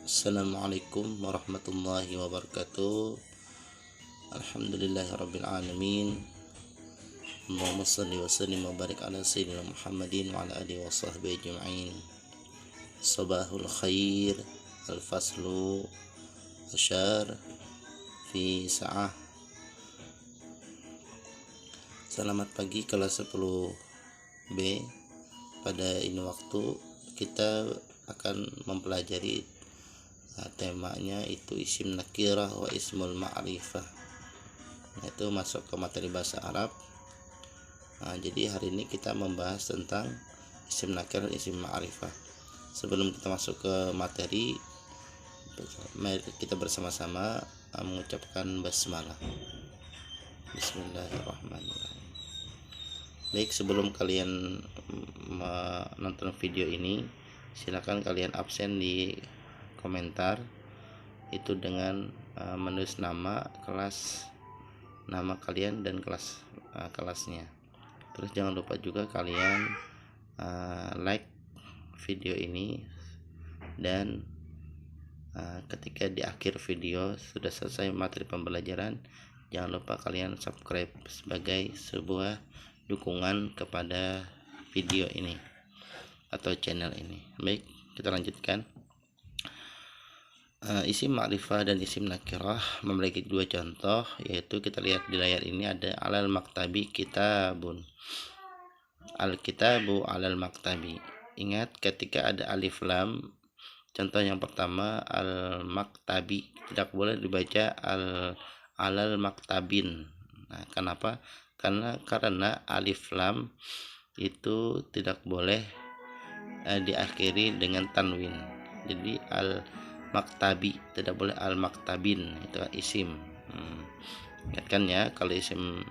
Assalamualaikum warahmatullahi wabarakatuh. Alhamdulillahirabbil alamin. Allahumma shalli wa sallim wa barik ala sayyidina Muhammadin wa ala alihi wa sahbihi ajma'in. Sabahul khair, al-faslu asyar fi sa'ah. Selamat pagi kelas 10B. Pada ini waktu kita akan mempelajari temanya itu isim nakirah wa ismul ma'rifah, itu masuk ke materi bahasa Arab. Jadi hari ini kita membahas tentang isim nakirah dan isim ma'rifah. Sebelum kita masuk ke materi, mari kita bersama-sama mengucapkan basmalah. Bismillahirrahmanirrahim. Baik, sebelum kalian menonton video ini, silakan kalian absen di komentar itu dengan menulis nama kelas, nama kalian dan kelasnya. Terus jangan lupa juga kalian like video ini, dan ketika di akhir video sudah selesai materi pembelajaran, jangan lupa kalian subscribe sebagai sebuah dukungan kepada video ini atau channel ini. Baik, kita lanjutkan. Isim ma'rifah dan isim nakirah memiliki dua contoh, yaitu kita lihat di layar ini ada alal maktabi kitabun, al-kitabu alal maktabi. Ingat ketika ada alif lam, contoh yang pertama al-maktabi tidak boleh dibaca alal maktabin. Nah, kenapa? Karena alif lam itu tidak boleh diakhiri dengan tanwin. Jadi al-maktabi tidak boleh al-maktabin, itu isim. Ingatkan ya, kalau isim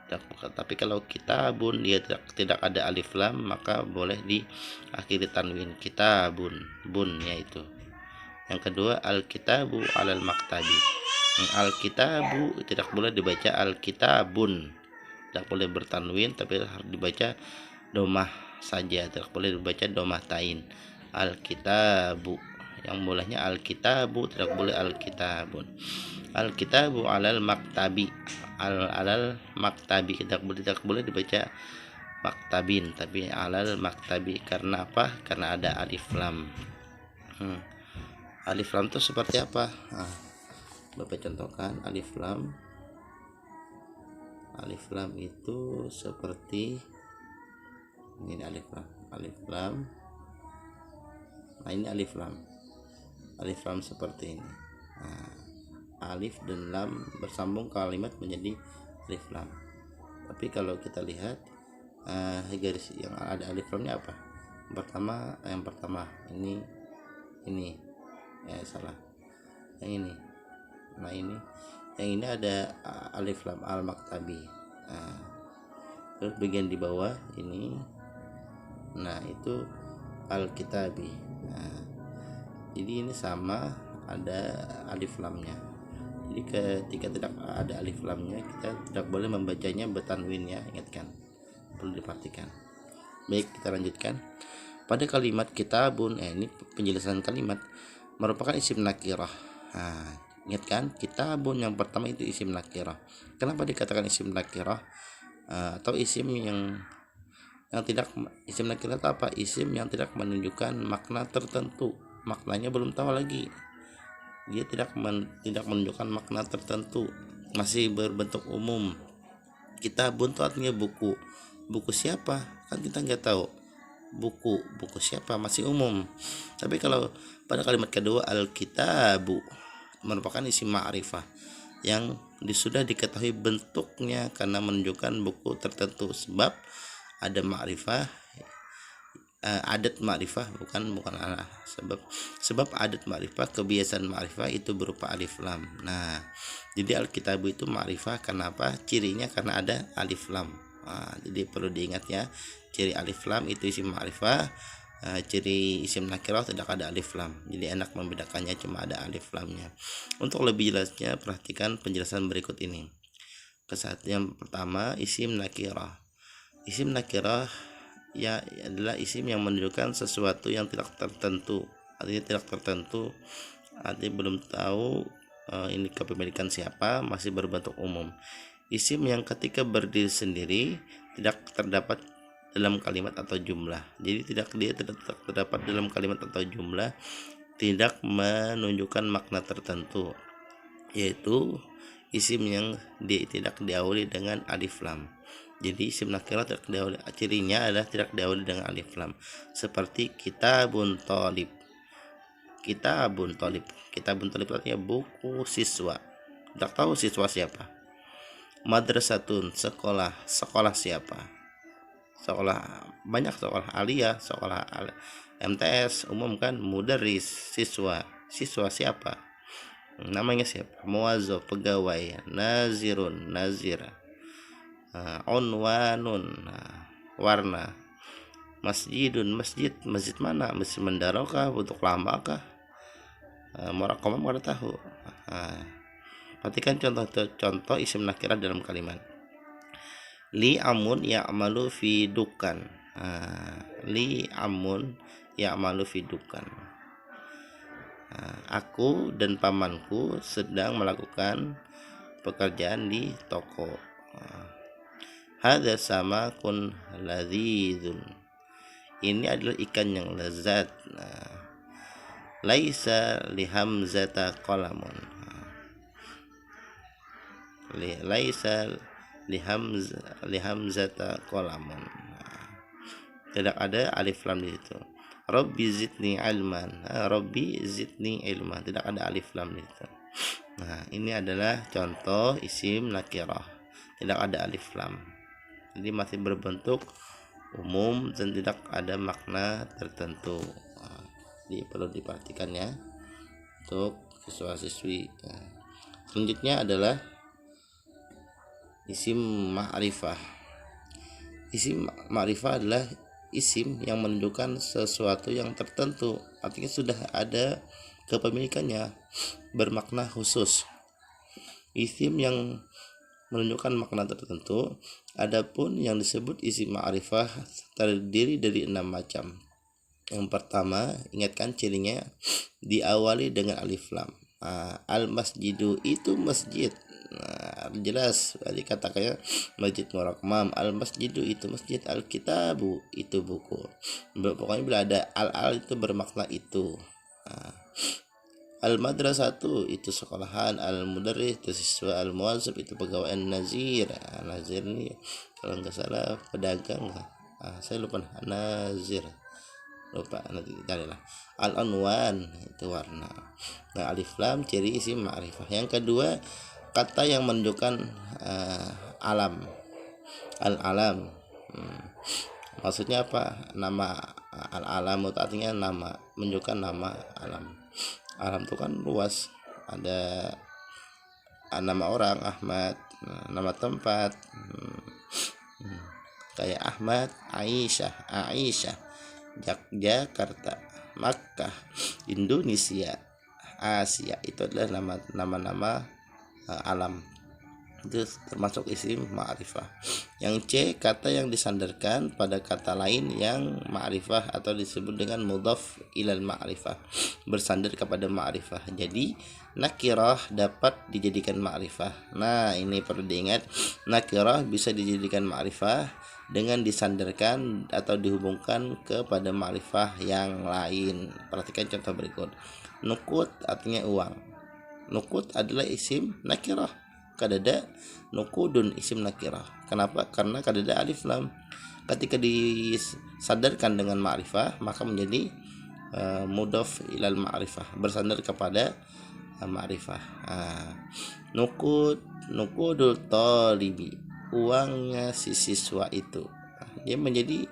tapi kalau kitabun dia tidak ada alif lam, maka boleh diakhiri tanwin, kitabun, bun yaitu. Yang kedua al-kitabu alal maktabi. Al-kitabu tidak boleh dibaca al-kitabun, tidak boleh bertanwin, tapi harus dibaca domah saja, tidak boleh dibaca domah tain. Al-kitabu, yang bolehnya al-kitabu, tidak boleh al-kitabun. Al-kitabu alal maktabi, alal maktabi, tidak boleh dibaca maktabin, tapi alal maktabi. Karena apa? Karena ada alif lam. Alif lam itu seperti apa? Bapak contohkan alif lam. Alif lam itu seperti ini, alif lam. Nah, ini alif lam. Alif lam seperti ini. Alif dan lam bersambung, kalimat menjadi alif lam. Tapi kalau kita lihat garis yang ada alif lamnya apa? Yang pertama ini salah. Yang ini. Nah, yang ini ada alif lam al-maktabi. Terus bagian di bawah ini, nah itu al-kitabi. Jadi ini sama ada alif lamnya. Jadi ketika tidak ada alif lamnya, kita tidak boleh membacanya bertanwin ya, ingatkan, perlu diperhatikan. Baik, kita lanjutkan. Pada kalimat kitabun, ini penjelasan kalimat, merupakan isim nakirah. Ingatkan, kitabun yang pertama itu isim nakirah. Kenapa dikatakan isim nakirah? Atau isim yang tidak, isim nakirah itu apa? Isim yang tidak menunjukkan makna tertentu, maknanya belum tahu lagi. Dia tidak menunjukkan makna tertentu, masih berbentuk umum. Kitabun itu artinya buku. Buku siapa? Kan kita nggak tahu. Buku siapa? Masih umum. Tapi kalau pada kalimat kedua al-kitabu, merupakan isim ma'rifah yang sudah diketahui bentuknya karena menunjukkan buku tertentu. Sebab ada ma'rifah, adat ma'rifah, bukan sebab adat ma'rifah, kebiasaan ma'rifah itu berupa alif lam. Nah, jadi al-kitabu itu ma'rifah. Kenapa? Cirinya karena ada alif lam. Jadi perlu diingat ya, ciri alif lam itu isim ma'rifah. Ciri isim nakirah tidak ada alif lam, jadi enak membedakannya, cuma ada alif lamnya. Untuk lebih jelasnya perhatikan penjelasan berikut ini. Yang pertama, isim nakirah. Isim nakirah ya adalah isim yang menunjukkan sesuatu yang tidak tertentu, artinya tidak tertentu artinya belum tahu ini kepemilikan siapa, masih berbentuk umum. Isim yang ketika berdiri sendiri tidak terdapat dalam kalimat atau jumlah. Jadi tidak terdapat dalam kalimat atau jumlah, tidak menunjukkan makna tertentu, yaitu isim yang tidak diawali dengan alif lam. Jadi isim nakirah tidak diawali, cirinya adalah tidak diawali dengan alif lam. Seperti kitabun thalib. Kitabun thalib. Kitabun thalib artinya buku siswa. Tidak tahu siswa siapa. Madrasatun, sekolah. Sekolah siapa? Sekolah, banyak sekolah aliyah, sekolah MTS umum kan. Mudaris, siswa. Siswa siapa? Namanya siapa? Muwazzaf, pegawai. Nazirun, nazir. Unwanun, warna. Masjidun, masjid. Masjid mana? Masjid mendarokah? Untuk lama kah? Murakamah mana tahu. Perhatikan contoh isim nakirah dalam kalimat. Li amun ya'malu fi dukan. Li amun ya'malu fi dukan. Aku dan pamanku sedang melakukan pekerjaan di toko. Hadza samakun ladzizun. Ini adalah ikan yang lezat. Laisa lihamzata qalamun. Laisa lihamzata qalamun. Tidak ada alif lam di situ. Rabbi zidni ilman. Rabbi zidni ilman. Tidak ada alif lam di situ. Nah, ini adalah contoh isim nakirah. Tidak ada alif lam. Jadi masih berbentuk umum dan tidak ada makna tertentu. Jadi perlu diperhatikan ya untuk siswa-siswi. Selanjutnya adalah isim ma'rifah. Isim ma'rifah adalah isim yang menunjukkan sesuatu yang tertentu, artinya sudah ada kepemilikannya, bermakna khusus. Isim yang menunjukkan makna tertentu. Adapun yang disebut isim ma'rifah terdiri dari 6 macam. Yang pertama, ingatkan cirinya diawali dengan alif lam. Al masjidu, itu masjid. Jelas dikatakannya masjid murakmam. Al masjidu, itu masjid. Al kitabu, itu buku. Pokoknya bila ada al itu bermakna itu. Al madrasatu, itu sekolahan. Al mudarris, itu siswa. Al muwazzaf, itu pegawai. An nazir, nazir ini kalau nggak salah pedagang. Saya lupa. Nazir, lupa, nanti carilah. Al unwan, itu warna. Nah, alif lam ciri isim ma'rifah. Yang kedua, kata yang menunjukkan alam. Al alam, maksudnya apa? Nama. Al alam itu artinya nama, menunjukkan nama. Alam, alam itu kan luas, ada nama orang Ahmad, nama tempat, kayak Ahmad, Aisyah, Jakarta, Makkah, Indonesia, Asia. Itu adalah nama-nama alam. Itu termasuk isim ma'rifah. Yang C, kata yang disandarkan pada kata lain yang ma'rifah atau disebut dengan mudhaf ilal ma'rifah, bersandar kepada ma'rifah. Jadi nakirah dapat dijadikan ma'rifah. Nah, ini perlu diingat, nakirah bisa dijadikan ma'rifah dengan disandarkan atau dihubungkan kepada ma'rifah yang lain. Perhatikan contoh berikut. Nukut artinya uang. Nukut adalah isim nakirah. Kadada nukudun, isim nakirah. Kenapa? Karena kadada alif lam. Ketika disadarkan dengan ma'rifah, maka menjadi mudhaf ilal ma'rifah, bersandar kepada ma'rifah. Nukudul talibi, uangnya si siswa itu. Dia menjadi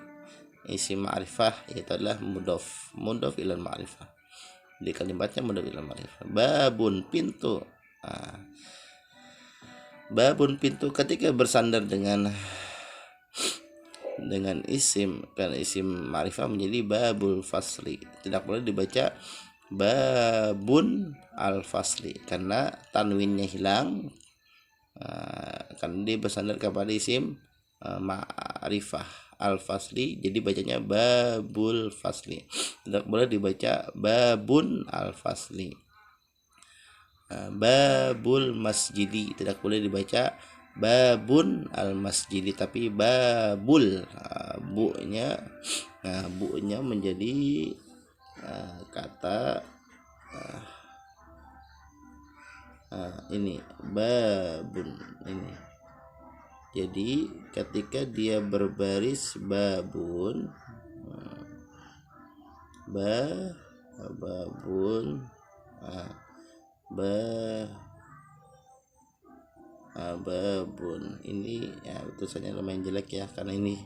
isim ma'rifah, yaitu adalah mudhaf ilal ma'rifah. Di kalimatnya mudhaf ilal ma'rifah. Babun, pintu. Babun, pintu, ketika bersandar dengan isim, kan isim ma'rifah menjadi babul fasli. Tidak boleh dibaca babun al fasli karena tanwinnya hilang, karena dia bersandar kepada isim ma'rifah al fasli, jadi bacanya babul fasli. Tidak boleh dibaca babun al fasli. babul masjidi, tidak boleh dibaca babun al masjidi, tapi babul. Bu-nya menjadi kata ini babun ini. Jadi ketika dia berbaris babun, babun, babun ini ya tulisannya lumayan jelek ya karena ini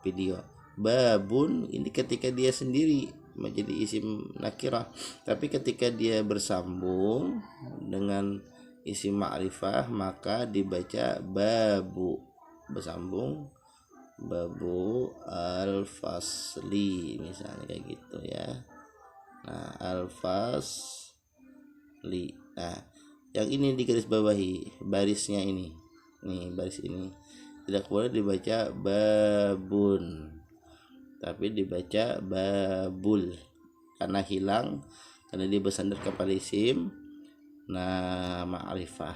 video. Babun ini ketika dia sendiri menjadi isim nakirah, tapi ketika dia bersambung dengan isim ma'rifah maka dibaca babu, bersambung babu al-fasli misalnya kayak gitu ya. Nah, al-fasli. Nah, yang ini di garis bawahi barisnya ini. Nih, baris ini tidak boleh dibaca babun, tapi dibaca babul karena hilang, karena dia bersandar kepada isim ma'rifah.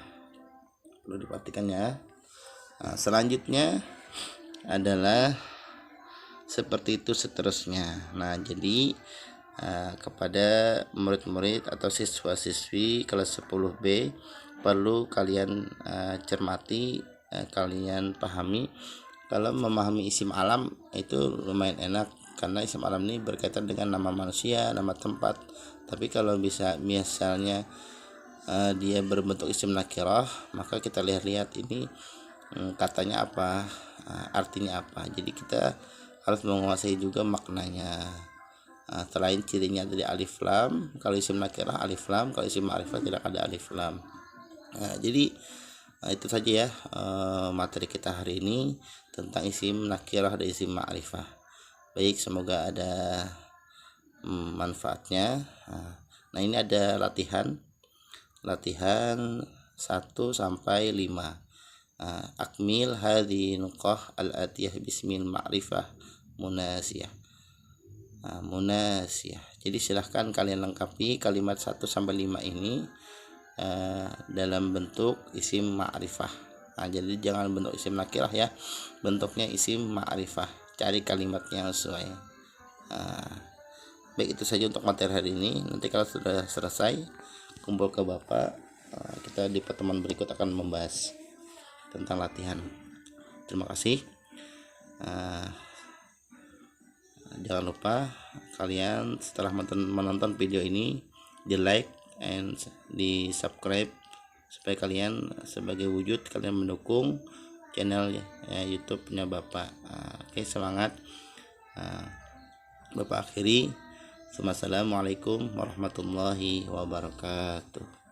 Perlu diperhatikan ya. Nah, selanjutnya adalah seperti itu seterusnya. Nah, jadi kepada murid-murid atau siswa-siswi kelas 10B perlu kalian cermati, kalian pahami. Kalau memahami isim alam itu lumayan enak karena isim alam ini berkaitan dengan nama manusia, nama tempat. Tapi kalau misalnya dia berbentuk isim nakirah, maka kita lihat ini katanya apa, artinya apa. Jadi kita harus menguasai juga maknanya. Selain cirinya dari alif lam, kalau isim nakirah alif lam, kalau isim ma'rifah tidak ada alif lam. Jadi itu saja ya materi kita hari ini tentang isim nakirah dan isim ma'rifah. Baik, semoga ada manfaatnya. Nah, ini ada latihan 1 sampai 5. Akmil hadhi nuqah al-atiyah bismil ma'rifah munasiyah. Munasiyah. Jadi silahkan kalian lengkapi kalimat 1 sampai 5 ini dalam bentuk isim ma'rifah. Jadi jangan bentuk isim nakirah ya, bentuknya isim ma'rifah. Cari kalimatnya sesuai. Baik, itu saja untuk materi hari ini. Nanti kalau sudah selesai kumpul ke Bapak, kita di pertemuan berikut akan membahas tentang latihan. Terima kasih. Jangan lupa kalian setelah menonton video ini di like and di subscribe supaya kalian sebagai wujud kalian mendukung channel YouTube punya Bapak. Oke, semangat. Bapak akhiri. Wassalamualaikum warahmatullahi wabarakatuh.